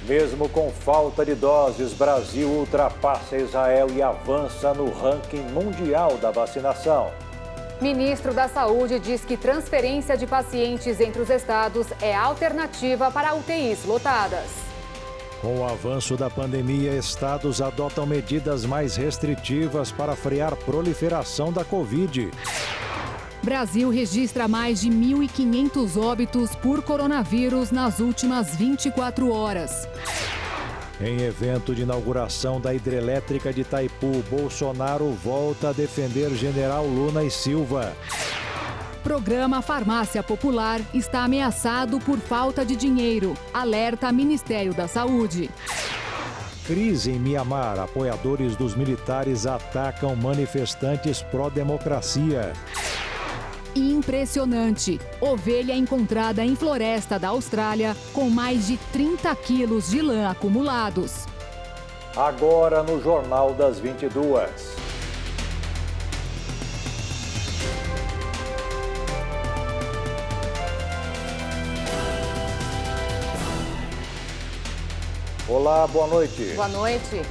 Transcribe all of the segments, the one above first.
Mesmo com falta de doses, Brasil ultrapassa Israel e avança no ranking mundial da vacinação. Ministro da Saúde diz que transferência de pacientes entre os estados é alternativa para UTIs lotadas. Com o avanço da pandemia, estados adotam medidas mais restritivas para frear a proliferação da Covid. Brasil registra mais de 1.500 óbitos por coronavírus nas últimas 24 horas. Em evento de inauguração da hidrelétrica de Itaipu, Bolsonaro volta a defender General Luna e Silva. Programa Farmácia Popular está ameaçado por falta de dinheiro, alerta Ministério da Saúde. Crise em Mianmar, apoiadores dos militares atacam manifestantes pró-democracia. Impressionante! Ovelha encontrada em floresta da Austrália com mais de 30 quilos de lã acumulados. Agora no Jornal das 22. Olá, boa noite. Boa noite.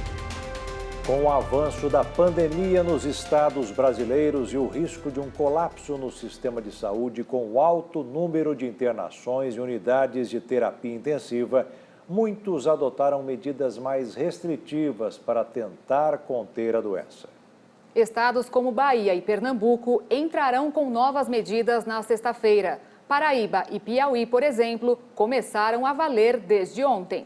Com o avanço da pandemia nos estados brasileiros e o risco de um colapso no sistema de saúde com o alto número de internações e unidades de terapia intensiva, muitos adotaram medidas mais restritivas para tentar conter a doença. Estados como Bahia e Pernambuco entrarão com novas medidas na sexta-feira. Paraíba e Piauí, por exemplo, começaram a valer desde ontem.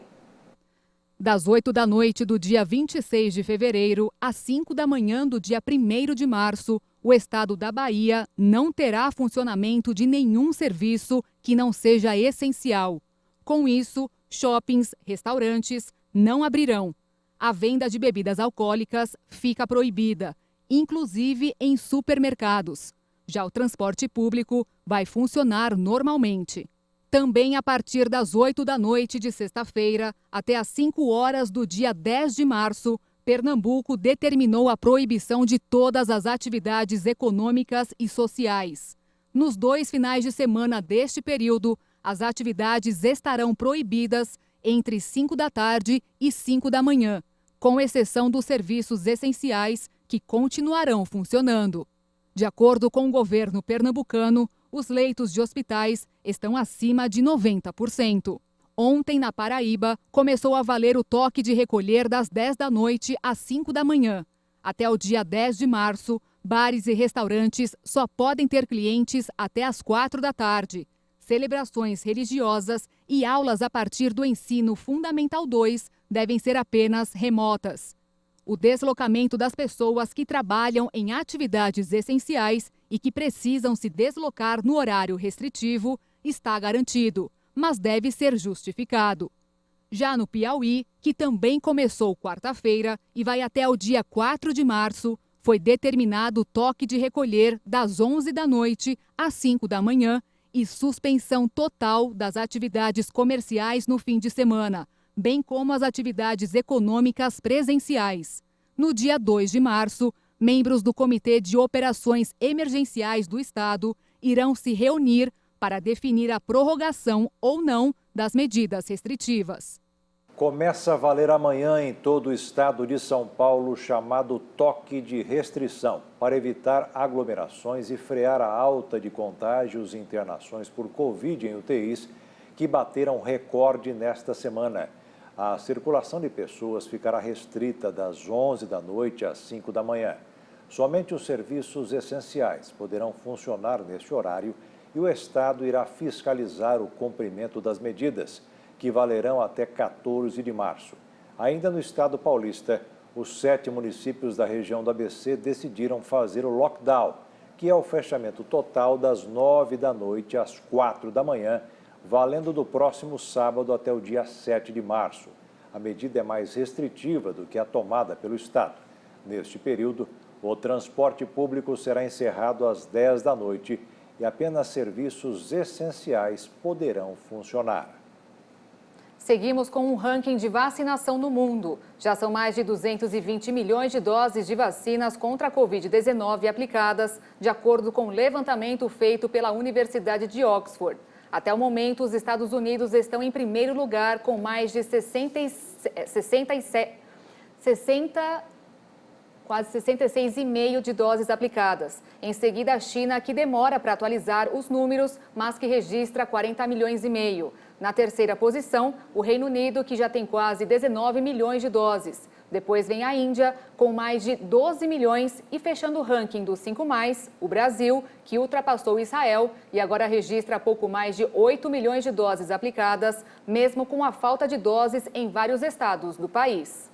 Das 8 da noite do dia 26 de fevereiro às 5 da manhã do dia 1º de março, o estado da Bahia não terá funcionamento de nenhum serviço que não seja essencial. Com isso, shoppings, restaurantes não abrirão. A venda de bebidas alcoólicas fica proibida, inclusive em supermercados. Já o transporte público vai funcionar normalmente. Também a partir das 8 da noite de sexta-feira até às 5 horas do dia 10 de março, Pernambuco determinou a proibição de todas as atividades econômicas e sociais. Nos 2 finais de semana deste período, as atividades estarão proibidas entre 5 da tarde e 5 da manhã, com exceção dos serviços essenciais que continuarão funcionando. De acordo com o governo pernambucano, os leitos de hospitais estão acima de 90%. Ontem, na Paraíba, começou a valer o toque de recolher das 10 da noite às 5 da manhã. Até o dia 10 de março, bares e restaurantes só podem ter clientes até às 4 da tarde. Celebrações religiosas e aulas a partir do ensino fundamental 2 devem ser apenas remotas. O deslocamento das pessoas que trabalham em atividades essenciais e que precisam se deslocar no horário restritivo está garantido, mas deve ser justificado. Já no Piauí, que também começou quarta-feira e vai até o dia 4 de março, foi determinado o toque de recolher das 11 da noite às 5 da manhã e suspensão total das atividades comerciais no fim de semana, bem como as atividades econômicas presenciais. No dia 2 de março, membros do Comitê de Operações Emergenciais do Estado irão se reunir para definir a prorrogação ou não das medidas restritivas. Começa a valer amanhã em todo o estado de São Paulo o chamado toque de restrição, para evitar aglomerações e frear a alta de contágios e internações por Covid em UTIs, que bateram recorde nesta semana. A circulação de pessoas ficará restrita das 11 da noite às 5 da manhã. Somente os serviços essenciais poderão funcionar neste horário e o Estado irá fiscalizar o cumprimento das medidas, que valerão até 14 de março. Ainda no estado paulista, os 7 municípios da região do ABC decidiram fazer o lockdown, que é o fechamento total das 9 da noite às 4 da manhã, valendo do próximo sábado até o dia 7 de março. A medida é mais restritiva do que a tomada pelo Estado. Neste período, o transporte público será encerrado às 10 da noite e apenas serviços essenciais poderão funcionar. Seguimos com um ranking de vacinação no mundo. Já são mais de 220 milhões de doses de vacinas contra a Covid-19 aplicadas, de acordo com o levantamento feito pela Universidade de Oxford. Até o momento, os Estados Unidos estão em primeiro lugar com mais de quase 66,5 de doses aplicadas. Em seguida, a China, que demora para atualizar os números, mas que registra 40 milhões e meio. Na terceira posição, o Reino Unido, que já tem quase 19 milhões de doses. Depois vem a Índia, com mais de 12 milhões e fechando o ranking dos 5+, o Brasil, que ultrapassou Israel e agora registra pouco mais de 8 milhões de doses aplicadas, mesmo com a falta de doses em vários estados do país.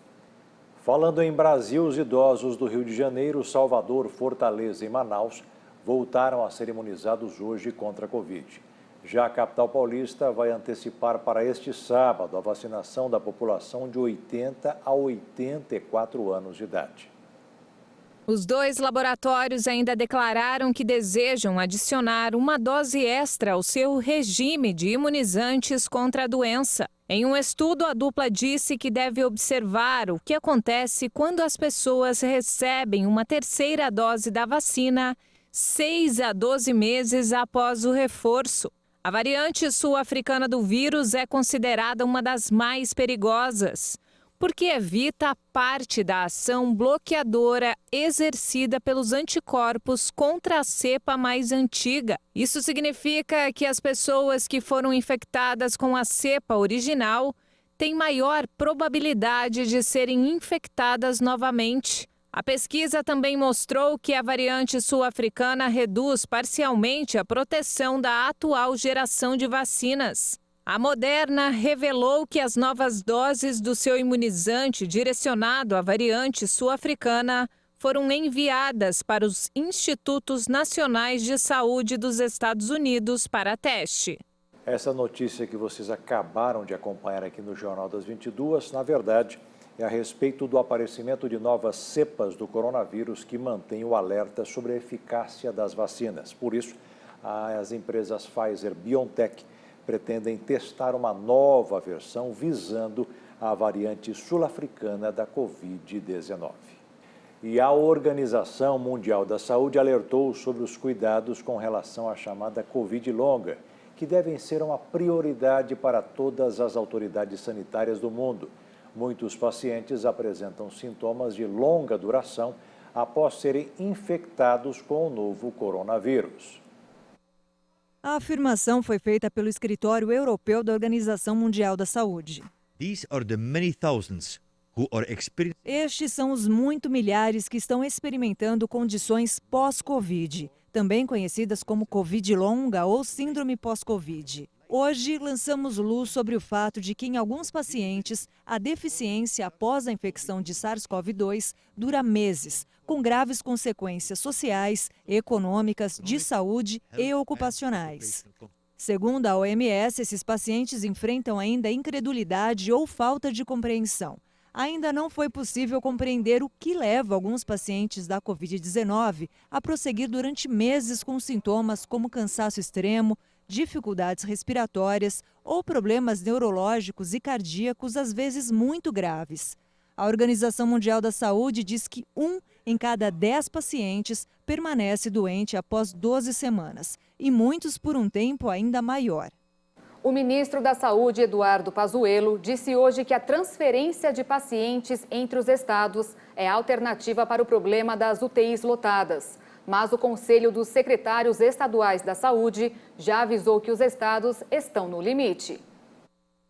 Falando em Brasil, os idosos do Rio de Janeiro, Salvador, Fortaleza e Manaus voltaram a ser imunizados hoje contra a Covid. Já a capital paulista vai antecipar para este sábado a vacinação da população de 80 a 84 anos de idade. Os dois laboratórios ainda declararam que desejam adicionar uma dose extra ao seu regime de imunizantes contra a doença. Em um estudo, a dupla disse que deve observar o que acontece quando as pessoas recebem uma terceira dose da vacina 6 a 12 meses após o reforço. A variante sul-africana do vírus é considerada uma das mais perigosas, porque evita parte da ação bloqueadora exercida pelos anticorpos contra a cepa mais antiga. Isso significa que as pessoas que foram infectadas com a cepa original têm maior probabilidade de serem infectadas novamente. A pesquisa também mostrou que a variante sul-africana reduz parcialmente a proteção da atual geração de vacinas. A Moderna revelou que as novas doses do seu imunizante direcionado à variante sul-africana foram enviadas para os Institutos Nacionais de Saúde dos Estados Unidos para teste. Essa notícia que vocês acabaram de acompanhar aqui no Jornal das 22, na verdade, é a respeito do aparecimento de novas cepas do coronavírus que mantém o alerta sobre a eficácia das vacinas. Por isso, as empresas Pfizer e BioNTech pretendem testar uma nova versão visando a variante sul-africana da Covid-19. E a Organização Mundial da Saúde alertou sobre os cuidados com relação à chamada Covid longa, que devem ser uma prioridade para todas as autoridades sanitárias do mundo. Muitos pacientes apresentam sintomas de longa duração após serem infectados com o novo coronavírus. A afirmação foi feita pelo Escritório Europeu da Organização Mundial da Saúde. Estes são os milhares que estão experimentando condições pós-Covid, também conhecidas como Covid longa ou síndrome pós-Covid. Hoje, lançamos luz sobre o fato de que, em alguns pacientes, a deficiência após a infecção de SARS-CoV-2 dura meses, com graves consequências sociais, econômicas, de saúde e ocupacionais. Segundo a OMS, esses pacientes enfrentam ainda incredulidade ou falta de compreensão. Ainda não foi possível compreender o que leva alguns pacientes da Covid-19 a prosseguir durante meses com sintomas como cansaço extremo, dificuldades respiratórias ou problemas neurológicos e cardíacos, às vezes muito graves. A Organização Mundial da Saúde diz que 1 em cada 10 pacientes permanece doente após 12 semanas, e muitos por um tempo ainda maior. O ministro da Saúde, Eduardo Pazuello, disse hoje que a transferência de pacientes entre os estados é alternativa para o problema das UTIs lotadas. Mas o Conselho dos Secretários Estaduais da Saúde já avisou que os estados estão no limite.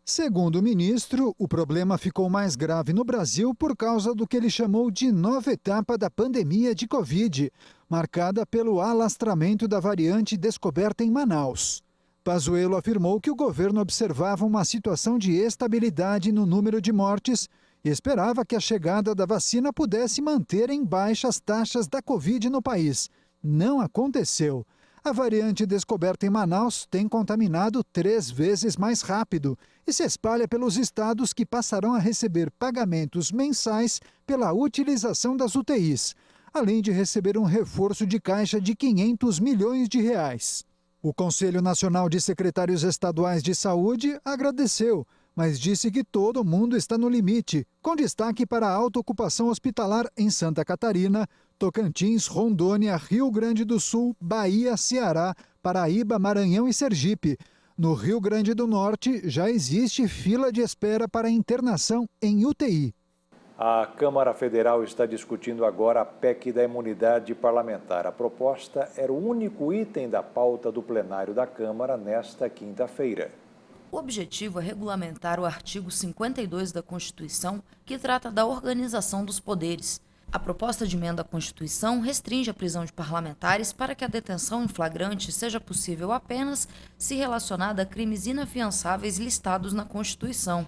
Segundo o ministro, o problema ficou mais grave no Brasil por causa do que ele chamou de nova etapa da pandemia de Covid, marcada pelo alastramento da variante descoberta em Manaus. Pazuello afirmou que o governo observava uma situação de estabilidade no número de mortes e esperava que a chegada da vacina pudesse manter em baixas taxas da Covid no país. Não aconteceu. A variante descoberta em Manaus tem contaminado 3 vezes mais rápido e se espalha pelos estados que passarão a receber pagamentos mensais pela utilização das UTIs, além de receber um reforço de caixa de R$500 milhões. O Conselho Nacional de Secretários Estaduais de Saúde agradeceu, mas disse que todo mundo está no limite, com destaque para a alta ocupação hospitalar em Santa Catarina, Tocantins, Rondônia, Rio Grande do Sul, Bahia, Ceará, Paraíba, Maranhão e Sergipe. No Rio Grande do Norte, já existe fila de espera para internação em UTI. A Câmara Federal está discutindo agora a PEC da imunidade parlamentar. A proposta era o único item da pauta do plenário da Câmara nesta quinta-feira. O objetivo é regulamentar o artigo 52 da Constituição, que trata da organização dos poderes. A proposta de emenda à Constituição restringe a prisão de parlamentares para que a detenção em flagrante seja possível apenas se relacionada a crimes inafiançáveis listados na Constituição.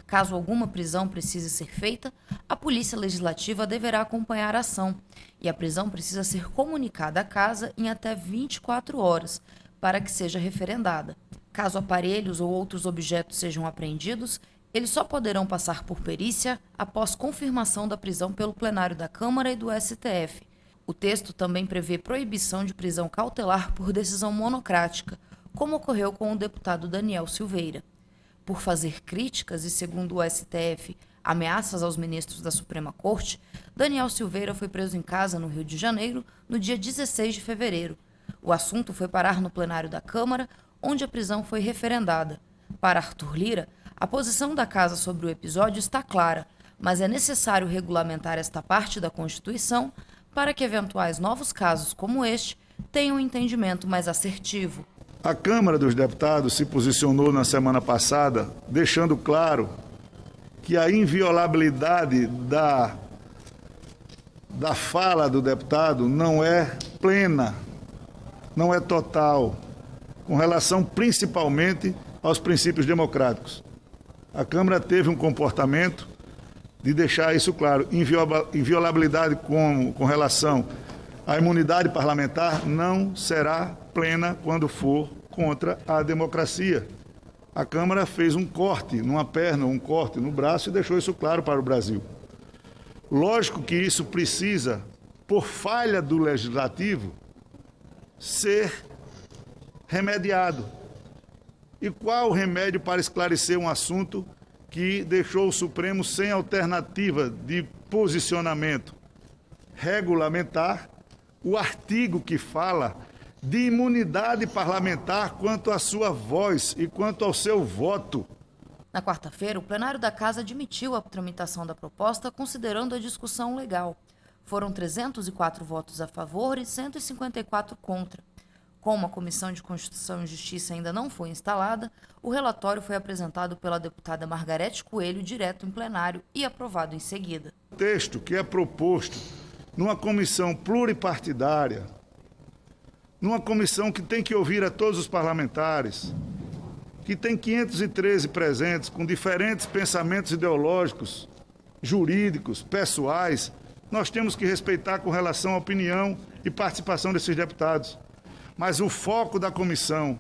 Caso alguma prisão precise ser feita, a Polícia Legislativa deverá acompanhar a ação e a prisão precisa ser comunicada à Casa em até 24 horas para que seja referendada. Caso aparelhos ou outros objetos sejam apreendidos, eles só poderão passar por perícia após confirmação da prisão pelo plenário da Câmara e do STF. O texto também prevê proibição de prisão cautelar por decisão monocrática, como ocorreu com o deputado Daniel Silveira. Por fazer críticas e, segundo o STF, ameaças aos ministros da Suprema Corte, Daniel Silveira foi preso em casa no Rio de Janeiro no dia 16 de fevereiro. O assunto foi parar no plenário da Câmara, onde a prisão foi referendada. Para Arthur Lira, a posição da Casa sobre o episódio está clara, mas é necessário regulamentar esta parte da Constituição para que eventuais novos casos como este tenham um entendimento mais assertivo. A Câmara dos Deputados se posicionou na semana passada, deixando claro que a inviolabilidade da fala do deputado não é plena, não é total, com relação principalmente aos princípios democráticos. A Câmara teve um comportamento de deixar isso claro. Inviolabilidade com relação à imunidade parlamentar não será plena quando for contra a democracia. A Câmara fez um corte numa perna, um corte no braço e deixou isso claro para o Brasil. Lógico que isso precisa, por falha do Legislativo, ser remediado. E qual o remédio para esclarecer um assunto que deixou o Supremo sem alternativa de posicionamento? Regulamentar o artigo que fala de imunidade parlamentar quanto à sua voz e quanto ao seu voto. Na quarta-feira, o plenário da Casa admitiu a tramitação da proposta, considerando a discussão legal. Foram 304 votos a favor e 154 contra. Como a Comissão de Constituição e Justiça ainda não foi instalada, o relatório foi apresentado pela deputada Margarete Coelho direto em plenário e aprovado em seguida. O texto que é proposto numa comissão pluripartidária, numa comissão que tem que ouvir a todos os parlamentares, que tem 513 presentes com diferentes pensamentos ideológicos, jurídicos, pessoais, nós temos que respeitar com relação à opinião e participação desses deputados. Mas o foco da comissão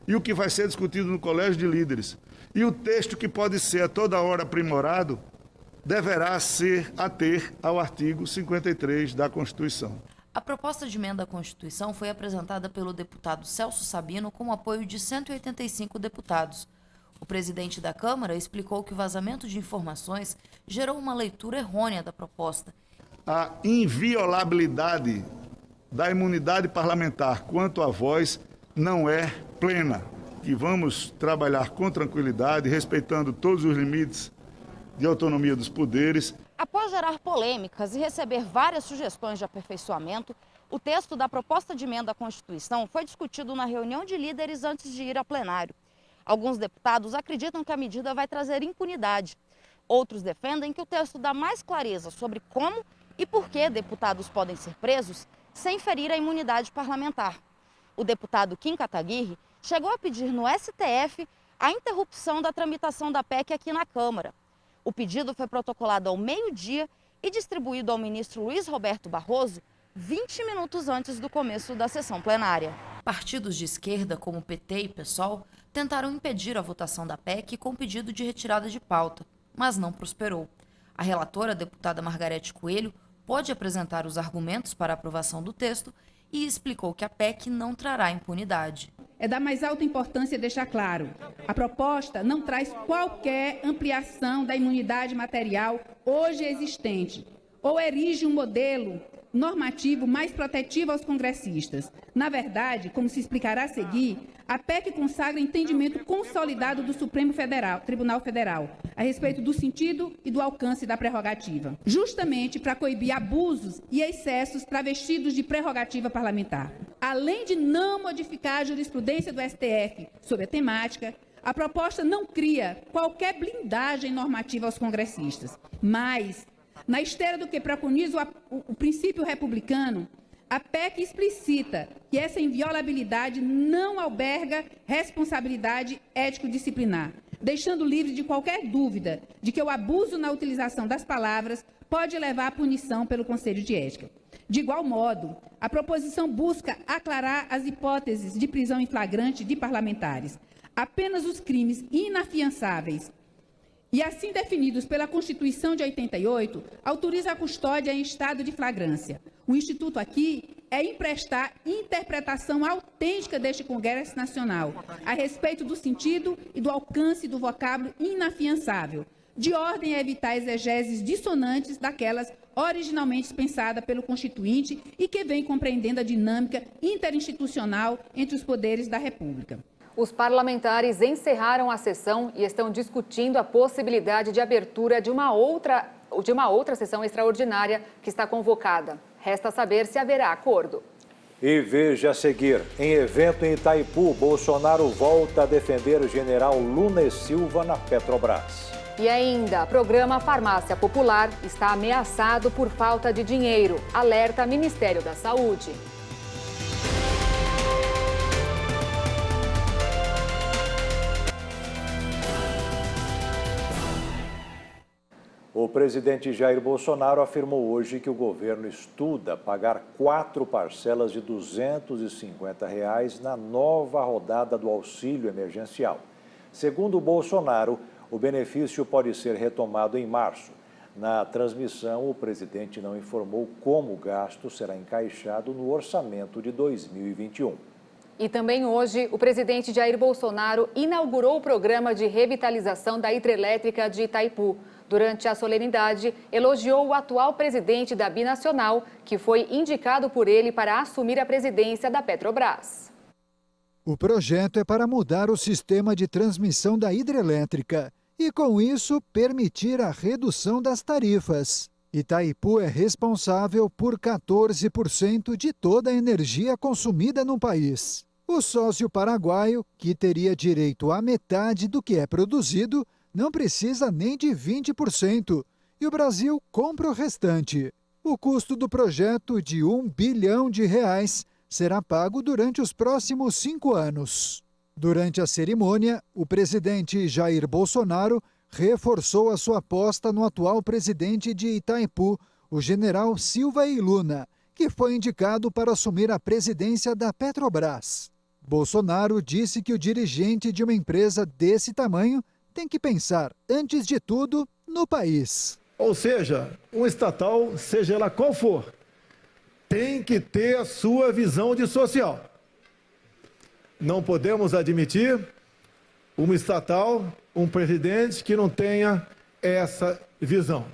e o que vai ser discutido no Colégio de Líderes e o texto que pode ser a toda hora aprimorado deverá ser ater ao artigo 53 da Constituição. A proposta de emenda à Constituição foi apresentada pelo deputado Celso Sabino com o apoio de 185 deputados. O presidente da Câmara explicou que o vazamento de informações gerou uma leitura errônea da proposta. A inviolabilidade da imunidade parlamentar quanto à voz não é plena. E vamos trabalhar com tranquilidade, respeitando todos os limites de autonomia dos poderes. Após gerar polêmicas e receber várias sugestões de aperfeiçoamento, o texto da proposta de emenda à Constituição foi discutido na reunião de líderes antes de ir a plenário. Alguns deputados acreditam que a medida vai trazer impunidade. Outros defendem que o texto dá mais clareza sobre como e por que deputados podem ser presos sem ferir a imunidade parlamentar. O deputado Kim Kataguiri chegou a pedir no STF a interrupção da tramitação da PEC aqui na Câmara. O pedido foi protocolado ao meio-dia e distribuído ao ministro Luiz Roberto Barroso 20 minutos antes do começo da sessão plenária. Partidos de esquerda, como PT e PSOL, tentaram impedir a votação da PEC com pedido de retirada de pauta, mas não prosperou. A relatora, a deputada Margarete Coelho, pode apresentar os argumentos para a aprovação do texto e explicou que a PEC não trará impunidade. É da mais alta importância deixar claro, a proposta não traz qualquer ampliação da imunidade material hoje existente, ou erige um modelo normativo mais protetivo aos congressistas. Na verdade, como se explicará a seguir, a PEC consagra entendimento consolidado do Supremo Tribunal Federal a respeito do sentido e do alcance da prerrogativa, justamente para coibir abusos e excessos travestidos de prerrogativa parlamentar. Além de não modificar a jurisprudência do STF sobre a temática, a proposta não cria qualquer blindagem normativa aos congressistas, mas, na esteira do que preconiza o princípio republicano, a PEC explicita que essa inviolabilidade não alberga responsabilidade ético-disciplinar, deixando livre de qualquer dúvida de que o abuso na utilização das palavras pode levar à punição pelo Conselho de Ética. De igual modo, a proposição busca aclarar as hipóteses de prisão em flagrante de parlamentares. Apenas os crimes inafiançáveis e assim definidos pela Constituição de 88, autoriza a custódia em estado de flagrância. O Instituto aqui é emprestar interpretação autêntica deste Congresso Nacional a respeito do sentido e do alcance do vocábulo inafiançável, de ordem a evitar exegeses dissonantes daquelas originalmente pensadas pelo Constituinte e que vem compreendendo a dinâmica interinstitucional entre os poderes da República. Os parlamentares encerraram a sessão e estão discutindo a possibilidade de abertura de uma outra sessão extraordinária que está convocada. Resta saber se haverá acordo. E veja a seguir, em evento em Itaipu, Bolsonaro volta a defender o general Luna e Silva na Petrobras. E ainda, o programa Farmácia Popular está ameaçado por falta de dinheiro, alerta Ministério da Saúde. O presidente Jair Bolsonaro afirmou hoje que o governo estuda pagar 4 parcelas de R$ 250 na nova rodada do auxílio emergencial. Segundo Bolsonaro, o benefício pode ser retomado em março. Na transmissão, o presidente não informou como o gasto será encaixado no orçamento de 2021. E também hoje, o presidente Jair Bolsonaro inaugurou o programa de revitalização da hidrelétrica de Itaipu. Durante a solenidade, elogiou o atual presidente da Binacional, que foi indicado por ele para assumir a presidência da Petrobras. O projeto é para mudar o sistema de transmissão da hidrelétrica e, com isso, permitir a redução das tarifas. Itaipu é responsável por 14% de toda a energia consumida no país. O sócio paraguaio, que teria direito à metade do que é produzido, não precisa nem de 20%, e o Brasil compra o restante. O custo do projeto de R$1 bilhão será pago durante os próximos 5 anos. Durante a cerimônia, o presidente Jair Bolsonaro reforçou a sua aposta no atual presidente de Itaipu, o general Silva e Luna, que foi indicado para assumir a presidência da Petrobras. Bolsonaro disse que o dirigente de uma empresa desse tamanho tem que pensar, antes de tudo, no país. Ou seja, um estatal, seja ela qual for, tem que ter a sua visão de social. Não podemos admitir uma estatal, um presidente que não tenha essa visão.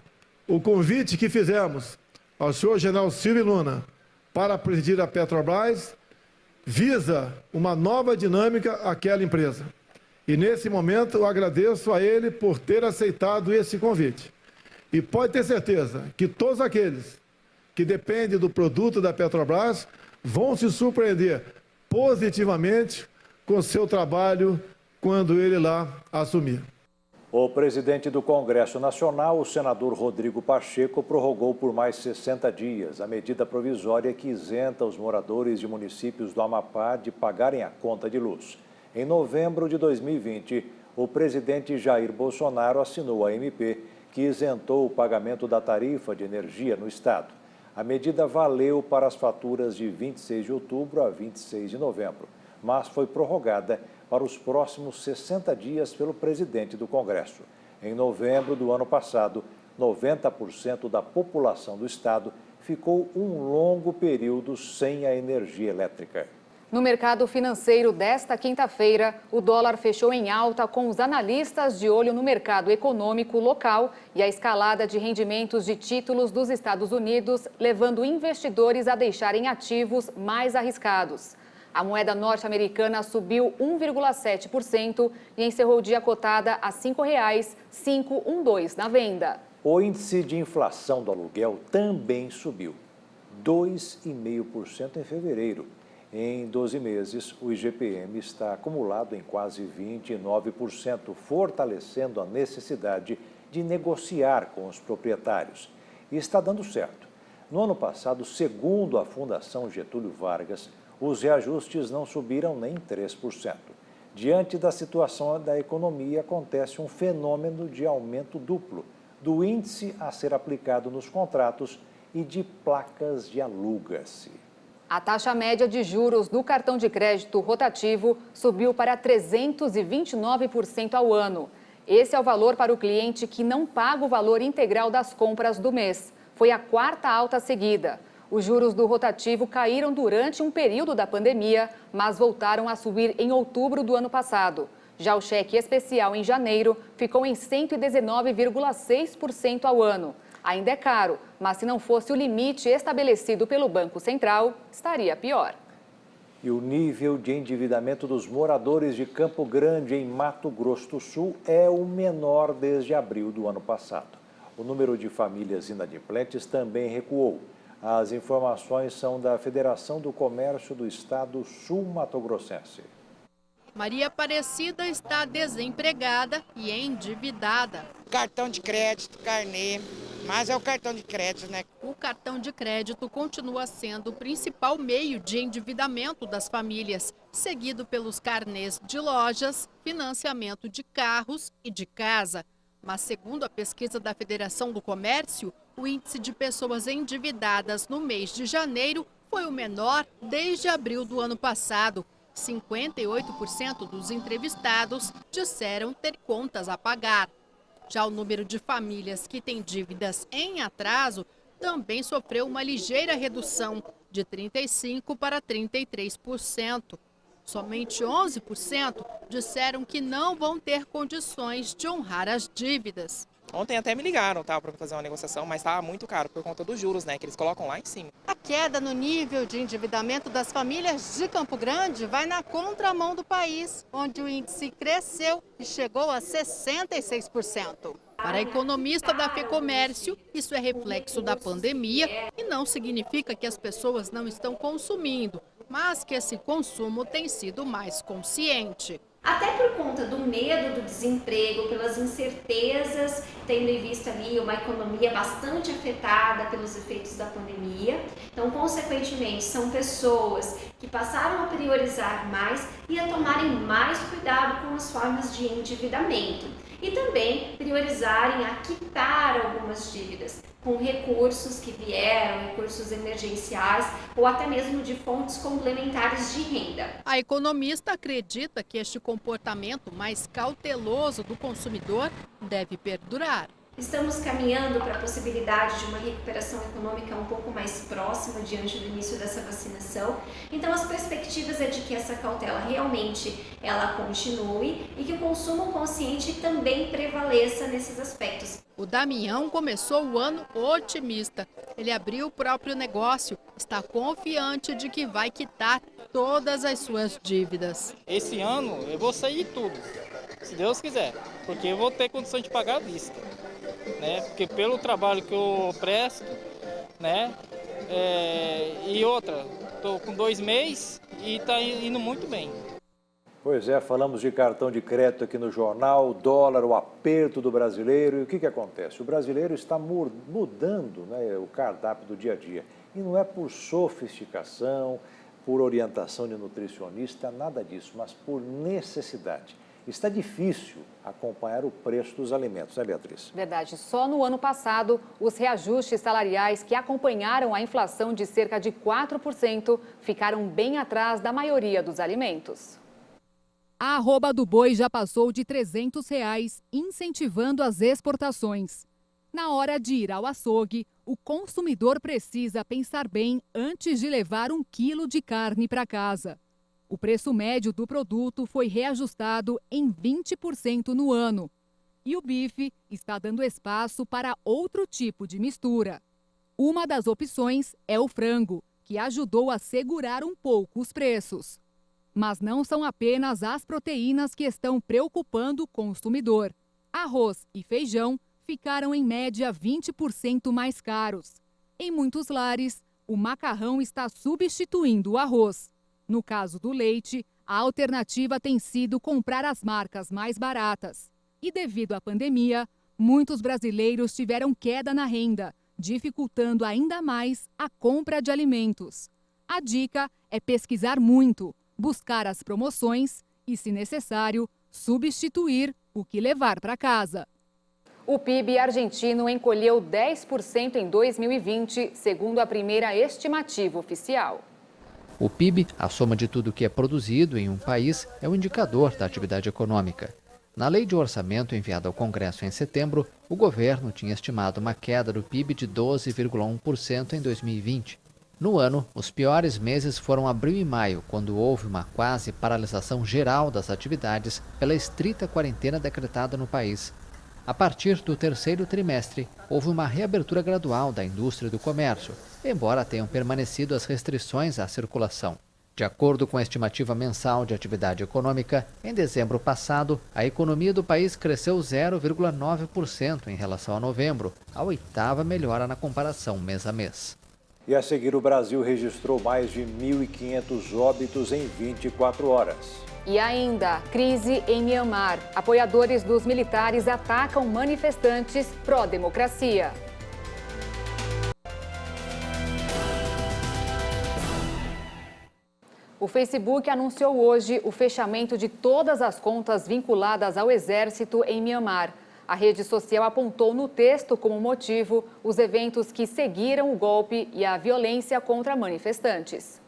O convite que fizemos ao senhor general Silvio Luna para presidir a Petrobras visa uma nova dinâmica àquela empresa. E nesse momento eu agradeço a ele por ter aceitado esse convite. E pode ter certeza que todos aqueles que dependem do produto da Petrobras vão se surpreender positivamente com seu trabalho quando ele lá assumir. O presidente do Congresso Nacional, o senador Rodrigo Pacheco, prorrogou por mais 60 dias a medida provisória que isenta os moradores de municípios do Amapá de pagarem a conta de luz. Em novembro de 2020, o presidente Jair Bolsonaro assinou a MP que isentou o pagamento da tarifa de energia no estado. A medida valeu para as faturas de 26 de outubro a 26 de novembro, mas foi prorrogada para os próximos 60 dias pelo presidente do Congresso. Em novembro do ano passado, 90% da população do estado ficou um longo período sem a energia elétrica. No mercado financeiro desta quinta-feira, o dólar fechou em alta com os analistas de olho no mercado econômico local e a escalada de rendimentos de títulos dos Estados Unidos, levando investidores a deixarem ativos mais arriscados. A moeda norte-americana subiu 1,7% e encerrou o dia cotada a R$ 5,512 na venda. O índice de inflação do aluguel também subiu, 2,5% em fevereiro. Em 12 meses, o IGPM está acumulado em quase 29%, fortalecendo a necessidade de negociar com os proprietários. E está dando certo. No ano passado, segundo a Fundação Getúlio Vargas, os reajustes não subiram nem 3%. Diante da situação da economia, acontece um fenômeno de aumento duplo do índice a ser aplicado nos contratos e de placas de aluga-se. A taxa média de juros do cartão de crédito rotativo subiu para 329% ao ano. Esse é o valor para o cliente que não paga o valor integral das compras do mês. Foi a quarta alta seguida. Os juros do rotativo caíram durante um período da pandemia, mas voltaram a subir em outubro do ano passado. Já o cheque especial em janeiro ficou em 119,6% ao ano. Ainda é caro, mas se não fosse o limite estabelecido pelo Banco Central, estaria pior. E o nível de endividamento dos moradores de Campo Grande, em Mato Grosso do Sul, é o menor desde abril do ano passado. O número de famílias inadimplentes também recuou. As informações são da Federação do Comércio do Estado Sul-Mato-Grossense. Maria Aparecida está desempregada e endividada. Cartão de crédito, carnê, mas é o cartão de crédito, né? O cartão de crédito continua sendo o principal meio de endividamento das famílias, seguido pelos carnês de lojas, financiamento de carros e de casa. Mas, segundo a pesquisa da Federação do Comércio, o índice de pessoas endividadas no mês de janeiro foi o menor desde abril do ano passado. 58% dos entrevistados disseram ter contas a pagar. Já o número de famílias que têm dívidas em atraso também sofreu uma ligeira redução, de 35% para 33%. Somente 11% disseram que não vão ter condições de honrar as dívidas. Ontem até me ligaram, para fazer uma negociação, mas estava muito caro por conta dos juros, que eles colocam lá em cima. A queda no nível de endividamento das famílias de Campo Grande vai na contramão do país, onde o índice cresceu e chegou a 66%. Para a economista da FEComércio, isso é reflexo da pandemia e não significa que as pessoas não estão consumindo, mas que esse consumo tem sido mais consciente. Até por conta do medo do desemprego, pelas incertezas, tendo em vista ali uma economia bastante afetada pelos efeitos da pandemia. Então, consequentemente, são pessoas que passaram a priorizar mais e a tomarem mais cuidado com as formas de endividamento. E também priorizarem a quitar algumas dívidas com recursos que vieram, recursos emergenciais ou até mesmo de fontes complementares de renda. A economista acredita que este comportamento mais cauteloso do consumidor deve perdurar. Estamos caminhando para a possibilidade de uma recuperação econômica um pouco mais próxima diante do início dessa vacinação. Então, as perspectivas é de que essa cautela realmente ela continue e que o consumo consciente também prevaleça nesses aspectos. O Damião começou o ano otimista. Ele abriu o próprio negócio, está confiante de que vai quitar todas as suas dívidas. Esse ano eu vou sair tudo, se Deus quiser, porque eu vou ter condição de pagar à vista. Porque pelo trabalho que eu presto, e outra, estou com 2 meses e está indo muito bem. Pois é, falamos de cartão de crédito aqui no jornal, dólar, o aperto do brasileiro. E o que acontece? O brasileiro está mudando o cardápio do dia a dia. E não é por sofisticação, por orientação de nutricionista, nada disso, mas por necessidade. Está difícil acompanhar o preço dos alimentos, né, Beatriz? Verdade. Só no ano passado, os reajustes salariais que acompanharam a inflação de cerca de 4% ficaram bem atrás da maioria dos alimentos. A arroba do boi já passou de R$ 300, incentivando as exportações. Na hora de ir ao açougue, o consumidor precisa pensar bem antes de levar 1 quilo de carne para casa. O preço médio do produto foi reajustado em 20% no ano. E o bife está dando espaço para outro tipo de mistura. Uma das opções é o frango, que ajudou a segurar um pouco os preços. Mas não são apenas as proteínas que estão preocupando o consumidor. Arroz e feijão ficaram em média 20% mais caros. Em muitos lares, o macarrão está substituindo o arroz. No caso do leite, a alternativa tem sido comprar as marcas mais baratas. E devido à pandemia, muitos brasileiros tiveram queda na renda, dificultando ainda mais a compra de alimentos. A dica é pesquisar muito, buscar as promoções e, se necessário, substituir o que levar para casa. O PIB argentino encolheu 10% em 2020, segundo a primeira estimativa oficial. O PIB, a soma de tudo que é produzido em um país, é um indicador da atividade econômica. Na lei de orçamento enviada ao Congresso em setembro, o governo tinha estimado uma queda do PIB de 12,1% em 2020. No ano, os piores meses foram abril e maio, quando houve uma quase paralisação geral das atividades pela estrita quarentena decretada no país. A partir do terceiro trimestre, houve uma reabertura gradual da indústria e do comércio, embora tenham permanecido as restrições à circulação. De acordo com a estimativa mensal de atividade econômica, em dezembro passado, a economia do país cresceu 0,9% em relação a novembro, a oitava melhora na comparação mês a mês. E a seguir, o Brasil registrou mais de 1.500 óbitos em 24 horas. E ainda, crise em Myanmar. Apoiadores dos militares atacam manifestantes pró-democracia. O Facebook anunciou hoje o fechamento de todas as contas vinculadas ao exército em Myanmar. A rede social apontou no texto como motivo os eventos que seguiram o golpe e a violência contra manifestantes.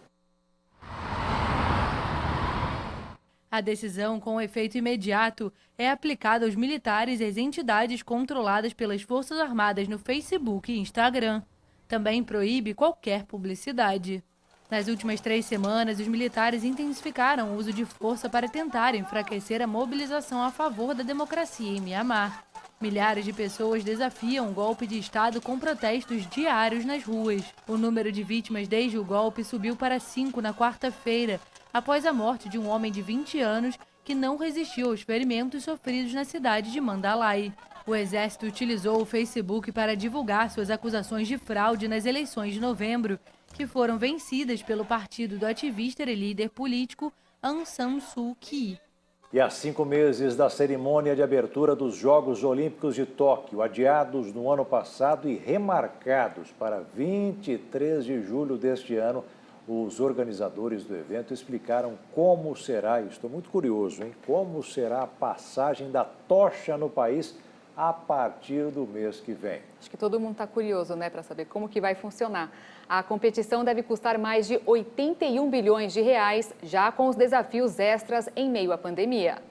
A decisão, com efeito imediato, é aplicada aos militares e às entidades controladas pelas Forças Armadas no Facebook e Instagram. Também proíbe qualquer publicidade. Nas últimas 3 semanas, os militares intensificaram o uso de força para tentar enfraquecer a mobilização a favor da democracia em Myanmar. Milhares de pessoas desafiam o golpe de Estado com protestos diários nas ruas. O número de vítimas desde o golpe subiu para 5 na quarta-feira, após a morte de um homem de 20 anos que não resistiu aos ferimentos sofridos na cidade de Mandalay. O exército utilizou o Facebook para divulgar suas acusações de fraude nas eleições de novembro, que foram vencidas pelo partido do ativista e líder político Aung San Suu Kyi. E há 5 meses da cerimônia de abertura dos Jogos Olímpicos de Tóquio, adiados no ano passado e remarcados para 23 de julho deste ano, os organizadores do evento explicaram como será, e estou muito curioso, como será a passagem da tocha no país a partir do mês que vem. Acho que todo mundo está curioso, para saber como que vai funcionar. A competição deve custar mais de 81 bilhões de reais, já com os desafios extras em meio à pandemia.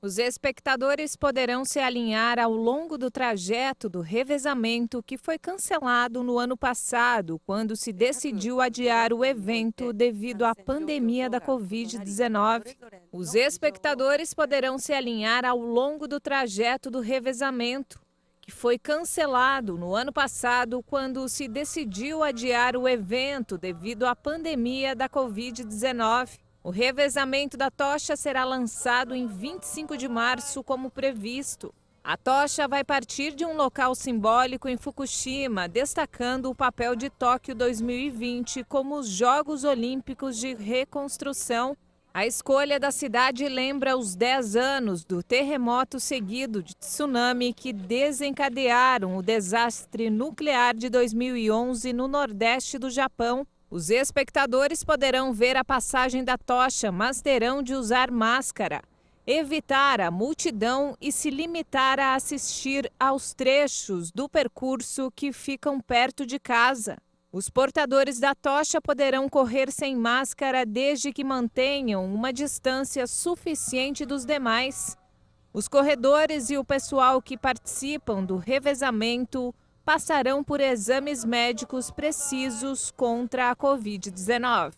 Os espectadores poderão se alinhar ao longo do trajeto do revezamento que foi cancelado no ano passado, quando se decidiu adiar o evento devido à pandemia da Covid-19. Os espectadores poderão se alinhar ao longo do trajeto do revezamento, que foi cancelado no ano passado, quando se decidiu adiar o evento devido à pandemia da Covid-19. O revezamento da tocha será lançado em 25 de março, como previsto. A tocha vai partir de um local simbólico em Fukushima, destacando o papel de Tóquio 2020 como os Jogos Olímpicos de Reconstrução. A escolha da cidade lembra os 10 anos do terremoto seguido de tsunami que desencadearam o desastre nuclear de 2011 no nordeste do Japão. Os espectadores poderão ver a passagem da tocha, mas terão de usar máscara, evitar a multidão e se limitar a assistir aos trechos do percurso que ficam perto de casa. Os portadores da tocha poderão correr sem máscara desde que mantenham uma distância suficiente dos demais. Os corredores e o pessoal que participam do revezamento passarão por exames médicos precisos contra a Covid-19.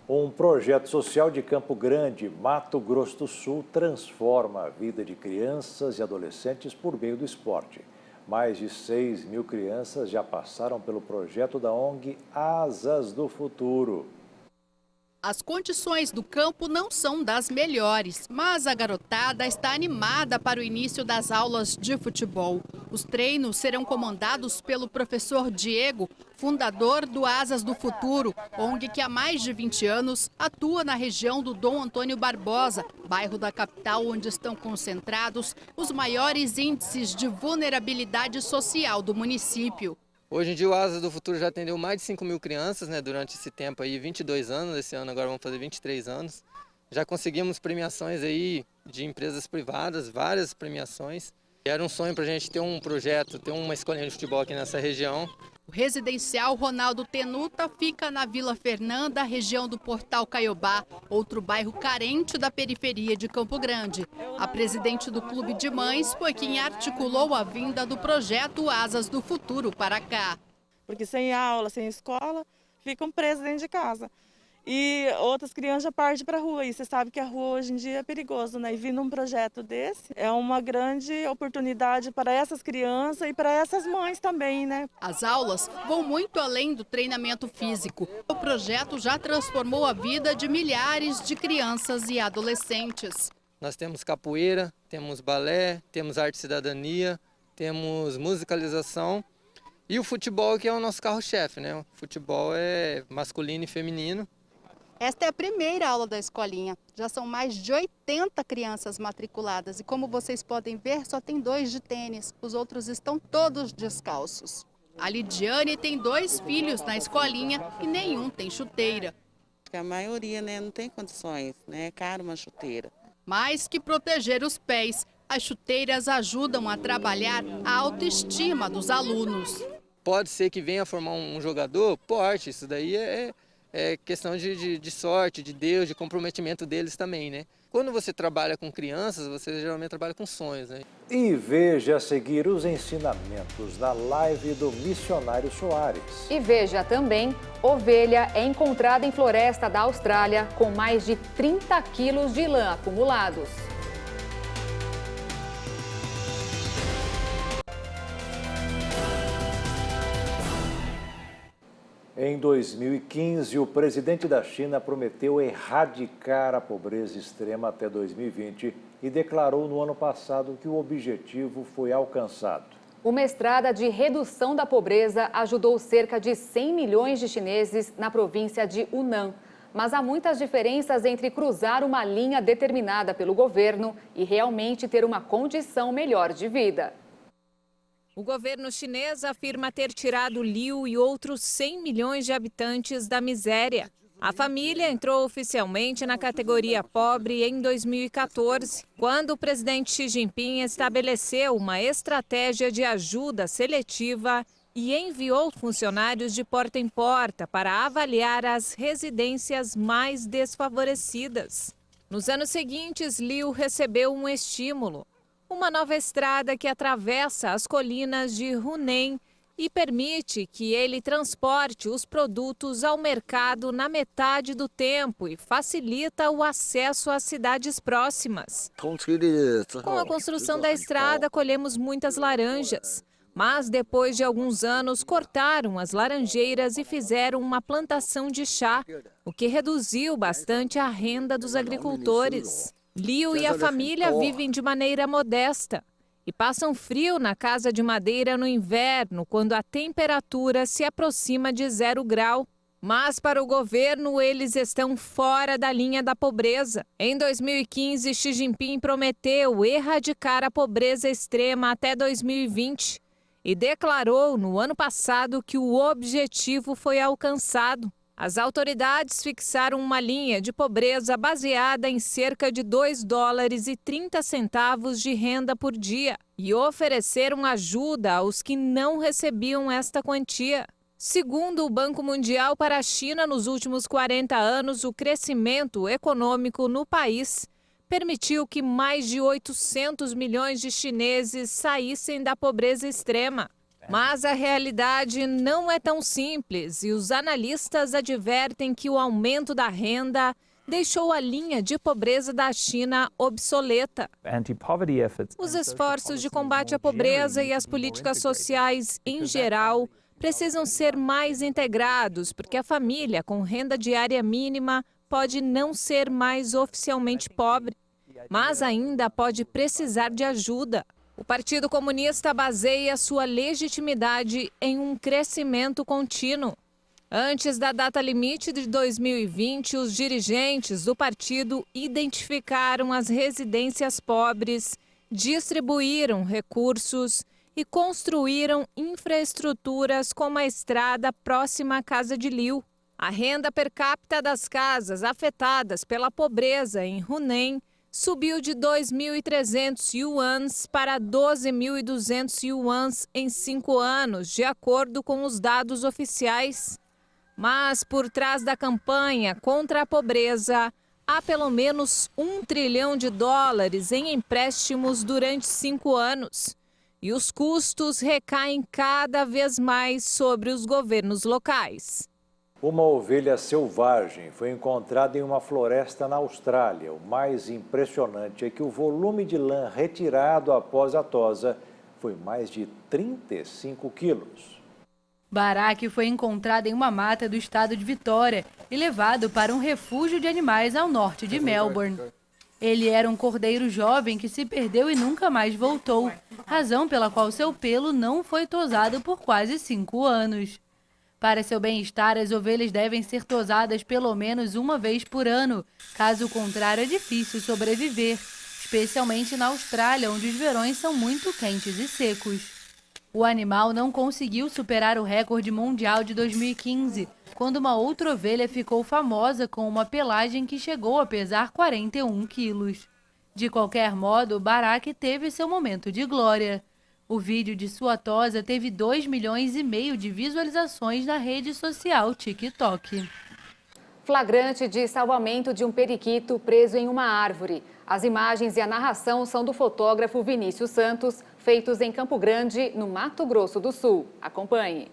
Um projeto social de Campo Grande, Mato Grosso do Sul, transforma a vida de crianças e adolescentes por meio do esporte. Mais de 6 mil crianças já passaram pelo projeto da ONG Asas do Futuro. As condições do campo não são das melhores, mas a garotada está animada para o início das aulas de futebol. Os treinos serão comandados pelo professor Diego, fundador do Asas do Futuro, ONG que há mais de 20 anos atua na região do Dom Antônio Barbosa, bairro da capital onde estão concentrados os maiores índices de vulnerabilidade social do município. Hoje em dia o Asas do Futuro já atendeu mais de 5 mil crianças, né, durante esse tempo aí, 22 anos, esse ano agora vamos fazer 23 anos. Já conseguimos premiações aí de empresas privadas, várias premiações. Era um sonho para a gente ter um projeto, ter uma escolinha de futebol aqui nessa região. O residencial Ronaldo Tenuta fica na Vila Fernanda, região do Portal Caiobá, outro bairro carente da periferia de Campo Grande. A presidente do Clube de Mães foi quem articulou a vinda do projeto Asas do Futuro para cá. Porque sem aula, sem escola, ficam presos dentro de casa. E outras crianças já partem para a rua. E você sabe que a rua hoje em dia é perigoso, né? E vindo um projeto desse é uma grande oportunidade para essas crianças e para essas mães também, né? As aulas vão muito além do treinamento físico. O projeto já transformou a vida de milhares de crianças e adolescentes. Nós temos capoeira, temos balé, temos arte e cidadania, temos musicalização e o futebol, que é o nosso carro-chefe, né? O futebol é masculino e feminino. Esta é a primeira aula da escolinha. Já são mais de 80 crianças matriculadas e, como vocês podem ver, só tem 2 de tênis. Os outros estão todos descalços. A Lidiane tem 2 filhos na escolinha e nenhum tem chuteira. A maioria, né, não tem condições, né? É caro uma chuteira. Mais que proteger os pés, as chuteiras ajudam a trabalhar a autoestima dos alunos. Pode ser que venha formar um jogador? Pode, isso daí é questão de sorte, de Deus, de comprometimento deles também, né? Quando você trabalha com crianças, você geralmente trabalha com sonhos, né? E veja a seguir os ensinamentos da live do Missionário Soares. E veja também, ovelha é encontrada em floresta da Austrália com mais de 30 quilos de lã acumulados. Em 2015, o presidente da China prometeu erradicar a pobreza extrema até 2020 e declarou no ano passado que o objetivo foi alcançado. Uma estrada de redução da pobreza ajudou cerca de 100 milhões de chineses na província de Hunan. Mas há muitas diferenças entre cruzar uma linha determinada pelo governo e realmente ter uma condição melhor de vida. O governo chinês afirma ter tirado Liu e outros 100 milhões de habitantes da miséria. A família entrou oficialmente na categoria pobre em 2014, quando o presidente Xi Jinping estabeleceu uma estratégia de ajuda seletiva e enviou funcionários de porta em porta para avaliar as residências mais desfavorecidas. Nos anos seguintes, Liu recebeu um estímulo. Uma nova estrada que atravessa as colinas de Hunan e permite que ele transporte os produtos ao mercado na metade do tempo e facilita o acesso às cidades próximas. Com a construção da estrada, colhemos muitas laranjas, mas depois de alguns anos cortaram as laranjeiras e fizeram uma plantação de chá, o que reduziu bastante a renda dos agricultores. Liu e a família vivem de maneira modesta e passam frio na casa de madeira no inverno, quando a temperatura se aproxima de 0 grau. Mas para o governo, eles estão fora da linha da pobreza. Em 2015, Xi Jinping prometeu erradicar a pobreza extrema até 2020 e declarou no ano passado que o objetivo foi alcançado. As autoridades fixaram uma linha de pobreza baseada em cerca de $2,30 de renda por dia e ofereceram ajuda aos que não recebiam esta quantia. Segundo o Banco Mundial, para a China, nos últimos 40 anos, o crescimento econômico no país permitiu que mais de 800 milhões de chineses saíssem da pobreza extrema. Mas a realidade não é tão simples e os analistas advertem que o aumento da renda deixou a linha de pobreza da China obsoleta. Os esforços de combate à pobreza e as políticas sociais, em geral, precisam ser mais integrados, porque a família com renda diária mínima pode não ser mais oficialmente pobre, mas ainda pode precisar de ajuda. O Partido Comunista baseia sua legitimidade em um crescimento contínuo. Antes da data limite de 2020, os dirigentes do partido identificaram as residências pobres, distribuíram recursos e construíram infraestruturas como a estrada próxima à Casa de Liu. A renda per capita das casas afetadas pela pobreza em Hunan subiu de 2.300 yuans para 12.200 yuans em 5 anos, de acordo com os dados oficiais. Mas por trás da campanha contra a pobreza, há pelo menos $1 trilhão em empréstimos durante 5 anos. E os custos recaem cada vez mais sobre os governos locais. Uma ovelha selvagem foi encontrada em uma floresta na Austrália. O mais impressionante é que o volume de lã retirado após a tosa foi mais de 35 quilos. Baraque foi encontrado em uma mata do estado de Vitória e levado para um refúgio de animais ao norte de Melbourne. Ele era um cordeiro jovem que se perdeu e nunca mais voltou, razão pela qual seu pelo não foi tosado por quase 5 anos. Para seu bem-estar, as ovelhas devem ser tosadas pelo menos uma vez por ano. Caso contrário, é difícil sobreviver, especialmente na Austrália, onde os verões são muito quentes e secos. O animal não conseguiu superar o recorde mundial de 2015, quando uma outra ovelha ficou famosa com uma pelagem que chegou a pesar 41 quilos. De qualquer modo, Baraque teve seu momento de glória. O vídeo de sua tosa teve 2,5 milhões de visualizações na rede social TikTok. Flagrante de salvamento de um periquito preso em uma árvore. As imagens e a narração são do fotógrafo Vinícius Santos, feitos em Campo Grande, no Mato Grosso do Sul. Acompanhe.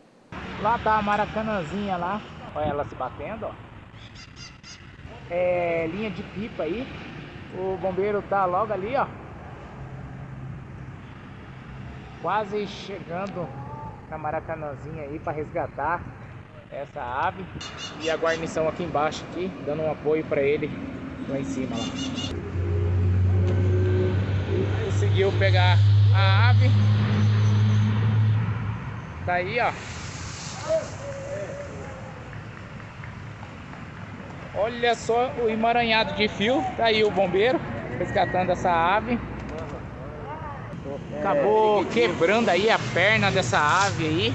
Lá tá a maracanãzinha lá, olha ela se batendo, ó. É linha de pipa aí. O bombeiro tá logo ali, ó. Quase chegando na maracanãzinha aí para resgatar essa ave. E a guarnição aqui embaixo, aqui, dando um apoio para ele lá em cima. Lá. Conseguiu pegar a ave. Tá aí, ó. Olha só o emaranhado de fio. Tá aí o bombeiro resgatando essa ave. Acabou quebrando aí a perna dessa ave aí.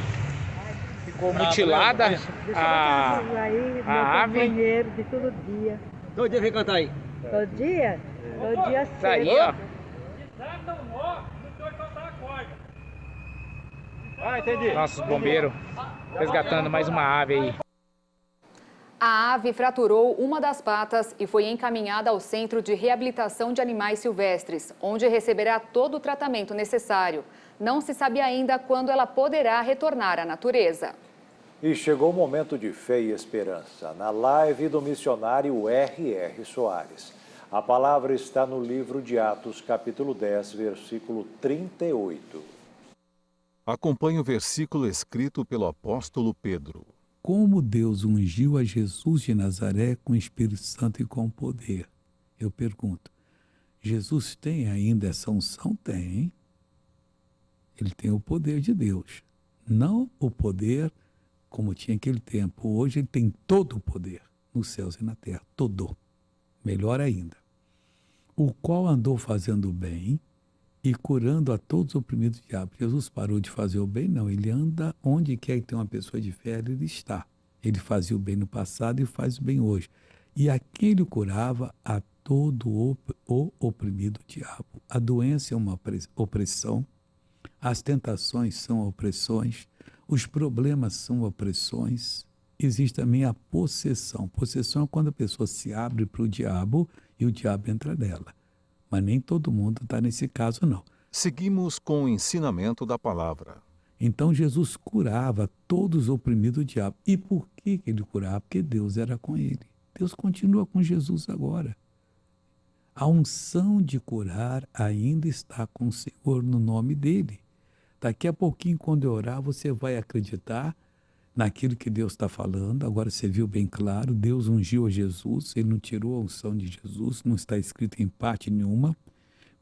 Ficou mutilada a ave. De todo dia. Todo dia vem cantar aí. Todo dia? Todo dia cedo. Tá aí, ó. Nossos bombeiros resgatando mais uma ave aí. A ave fraturou uma das patas e foi encaminhada ao Centro de Reabilitação de Animais Silvestres, onde receberá todo o tratamento necessário. Não se sabe ainda quando ela poderá retornar à natureza. E chegou o momento de fé e esperança, na live do missionário R.R. Soares. A palavra está no livro de Atos, capítulo 10, versículo 38. Acompanhe o versículo escrito pelo apóstolo Pedro. Como Deus ungiu a Jesus de Nazaré com o Espírito Santo e com poder. Eu pergunto, Jesus tem ainda essa unção? Tem. Ele tem o poder de Deus. Não o poder como tinha aquele tempo. Hoje ele tem todo o poder nos céus e na terra. Todo. Melhor ainda. O qual andou fazendo o bem e curando a todos os oprimidos do diabo. Jesus parou de fazer o bem? Não, ele anda onde quer que tenha uma pessoa de fé, ele está. Ele fazia o bem no passado e faz o bem hoje. E a quem ele curava? A todo o oprimido diabo. A doença é uma opressão, as tentações são opressões, os problemas são opressões. Existe também a possessão. Possessão é quando a pessoa se abre para o diabo e o diabo entra nela. Mas nem todo mundo está nesse caso, não. Seguimos com o ensinamento da palavra. Então Jesus curava todos os oprimidos do diabo. E por que ele curava? Porque Deus era com ele. Deus continua com Jesus agora. A unção de curar ainda está com o Senhor no nome dele. Daqui a pouquinho, quando eu orar, você vai acreditar naquilo que Deus está falando. Agora você viu bem claro, Deus ungiu a Jesus, ele não tirou a unção de Jesus, não está escrito em parte nenhuma,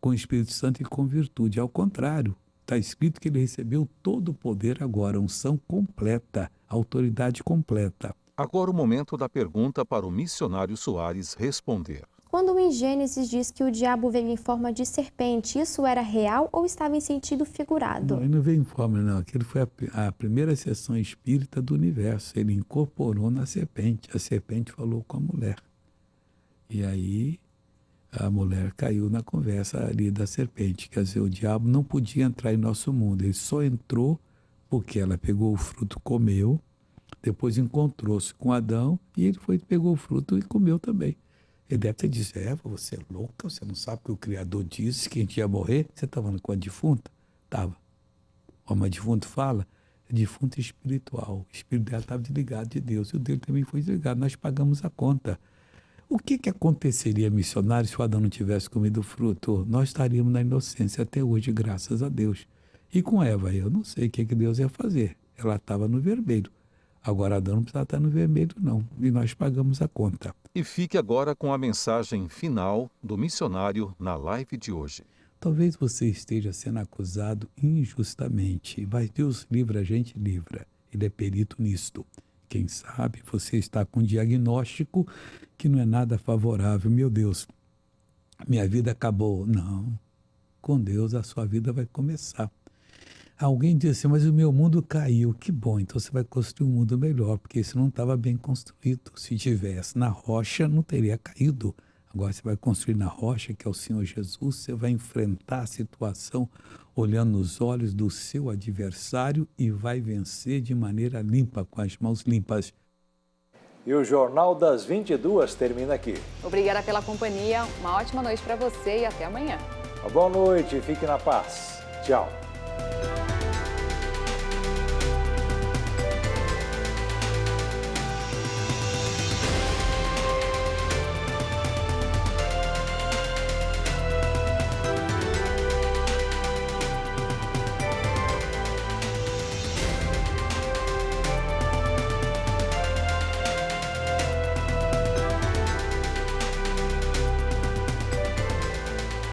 com o Espírito Santo e com virtude. Ao contrário, está escrito que ele recebeu todo o poder agora, unção completa, autoridade completa. Agora o momento da pergunta para o missionário Soares responder. Quando em Gênesis diz que o diabo veio em forma de serpente, isso era real ou estava em sentido figurado? Não, ele não veio em forma, não. Aquilo foi a primeira sessão espírita do universo. Ele incorporou na serpente. A serpente falou com a mulher. E aí a mulher caiu na conversa ali da serpente. Quer dizer, o diabo não podia entrar em nosso mundo. Ele só entrou porque ela pegou o fruto, comeu, depois encontrou-se com Adão e ele pegou o fruto e comeu também. Ele deve ter dito, Eva, você é louca, você não sabe que o Criador disse que a gente ia morrer? Você estava falando com a defunta? Estava. Como a defunta fala, é defunta espiritual. O espírito dela estava desligado de Deus e o dele também foi desligado. Nós pagamos a conta. O que aconteceria, missionário, se o Adão não tivesse comido o fruto? Nós estaríamos na inocência até hoje, graças a Deus. E com Eva, eu não sei o que Deus ia fazer. Ela estava no vermelho. Agora Adão não precisava estar no vermelho, não. E nós pagamos a conta. E fique agora com a mensagem final do missionário na live de hoje. Talvez você esteja sendo acusado injustamente, mas Deus livra, a gente livra. Ele é perito nisto. Quem sabe você está com um diagnóstico que não é nada favorável. Meu Deus, minha vida acabou. Não, com Deus a sua vida vai começar. Alguém disse assim, mas o meu mundo caiu. Que bom, então você vai construir um mundo melhor, porque isso não estava bem construído. Se tivesse na rocha, não teria caído. Agora você vai construir na rocha, que é o Senhor Jesus, você vai enfrentar a situação olhando nos olhos do seu adversário e vai vencer de maneira limpa, com as mãos limpas. E o Jornal das 22 termina aqui. Obrigada pela companhia, uma ótima noite para você e até amanhã. Uma boa noite, fique na paz. Tchau.